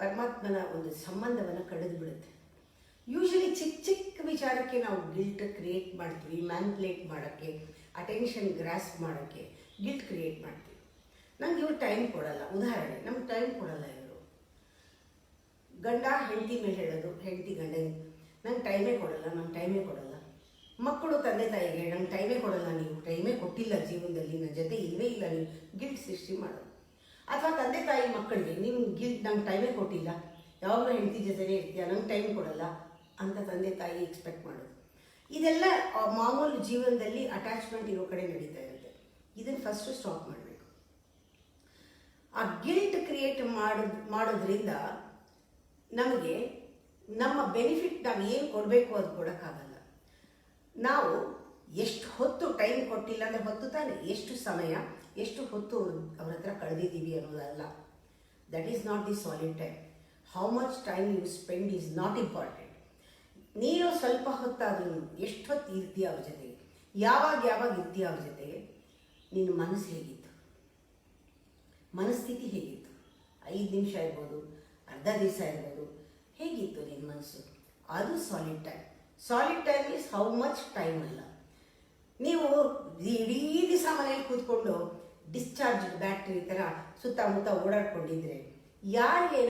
ಪರಮಾತ್ಮನ ಒಂದು ಸಂಬಂಧವನ್ನು ಕಡಿದು ಬಿಡುತ್ತೆ. ಯೂಶಲಿ ಚಿಕ್ಕ ಚಿಕ್ಕ ವಿಚಾರಕ್ಕೆ ನಾವು ಗಿಲ್ಟ್ ಕ್ರಿಯೇಟ್ ಮಾಡ್ತೀವಿ, ಮ್ಯಾನ್ಪುಲೇಟ್ ಮಾಡೋಕ್ಕೆ, ಅಟೆನ್ಷನ್ ಗ್ರಾಸ್ಪ್ ಮಾಡೋಕ್ಕೆ ಗಿಲ್ಟ್ ಕ್ರಿಯೇಟ್ ಮಾಡ್ತೀವಿ. ನಂಗೆ ಇವ್ರು ಟೈಮ್ ಕೊಡಲ್ಲ, ಉದಾಹರಣೆ ನಮ್ಗೆ ಟೈಮ್ ಕೊಡಲ್ಲ ಇವರು. ಗಂಡ ಹೆಂಡತಿ ಮೇಲೆ ಹೇಳೋದು, ಹೆಂಡತಿ ಗಂಡ ನಂಗೆ ಟೈಮೇ ಕೊಡಲ್ಲ, ನಂಗೆ ಟೈಮೇ ಕೊಡಲ್ಲ. ಮಕ್ಕಳು ತಂದೆ ತಾಯಿಗೆ ನಂಗೆ ಟೈಮೇ ಕೊಡಲ್ಲ, ನೀವು ಟೈಮೇ ಕೊಟ್ಟಿಲ್ಲ ಜೀವನದಲ್ಲಿ, ನನ್ನ ಜೊತೆ ಇಲ್ಲವೇ ಇಲ್ಲ, ನೀವು ಗಿಲ್ಟ್ ಸೃಷ್ಟಿ ಮಾಡೋದು. ಅಥವಾ ತಂದೆ ತಾಯಿ ಮಕ್ಕಳಿಗೆ ನೀವು ಗಿಲ್ಟ್, ನಂಗೆ ಟೈಮೇ ಕೊಟ್ಟಿಲ್ಲ, ಯಾವಾಗಲೂ ಹೆಂಡತಿ ಜೊತೆನೇ ಇರ್ತೀಯ, ನಂಗೆ ಟೈಮ್ ಕೊಡಲ್ಲ ಅಂತ ತಂದೆ ತಾಯಿ ಎಕ್ಸ್ಪೆಕ್ಟ್ ಮಾಡೋದು. ಇದೆಲ್ಲ ಮಾಮೂಲು ಜೀವನದಲ್ಲಿ ಅಟ್ಯಾಚ್ಮೆಂಟ್ ಇರೋ ಕಡೆ ನಡೀತಾ ಇರುತ್ತೆ. ಇದನ್ನು ಫಸ್ಟು ಸ್ಟಾಪ್ ಮಾಡಬೇಕು. ಆ ಗಿಲ್ಟ್ ಕ್ರಿಯೇಟ್ ಮಾಡೋದ್ರಿಂದ ನಮಗೆ ನಮ್ಮ ಬೆನಿಫಿಟ್ ನಾವು ಏನು ಕೊಡಬೇಕು ಅದು ಕೊಡೋಕ್ಕಾಗಲ್ಲ. ನಾವು ಎಷ್ಟು ಹೊತ್ತು ಟೈಮ್ ಕೊಟ್ಟಿಲ್ಲ ಅಂದರೆ ಹೊತ್ತು ತಾನೆ, ಎಷ್ಟು ಸಮಯ ಎಷ್ಟು ಹೊತ್ತು ಅವ್ರ ಹತ್ರ ಕಳೆದಿದ್ದೀವಿ ಅನ್ನೋದಲ್ಲ. That is not the solid time. How much time you spend is not important. ನೀನು ಸ್ವಲ್ಪ ಹೊತ್ತಾದರೂ ಎಷ್ಟು ಹೊತ್ತು ಇರ್ತೀಯ ಅವ್ರ ಜೊತೆಗೆ, ಯಾವಾಗ ಇರ್ತೀಯ ಅವ್ರ ಜೊತೆಗೆ, ನಿನ್ನ ಮನಸ್ಸು ಹೇಗಿತ್ತು, ಮನಸ್ಥಿತಿ ಹೇಗಿತ್ತು, 5 ನಿಮಿಷ ಇರ್ಬೋದು, ಅರ್ಧ ದಿವಸ ಇರ್ಬೋದು, ಹೇಗಿತ್ತು ನಿನ್ನ ಮನಸ್ಸು, ಅದು solid time. Solid time is how much time ಅಲ್ಲ. ನೀವು ಇಡೀ ದಿವಸ ಮನೇಲಿ ಕೂತ್ಕೊಂಡು ಡಿಸ್ಚಾರ್ಜ್ ಬ್ಯಾಟ್ರಿ ಥರ ಸುತ್ತಮುತ್ತ ಓಡಾಡ್ಕೊಂಡಿದ್ರೆ ಯಾರಿಗೆ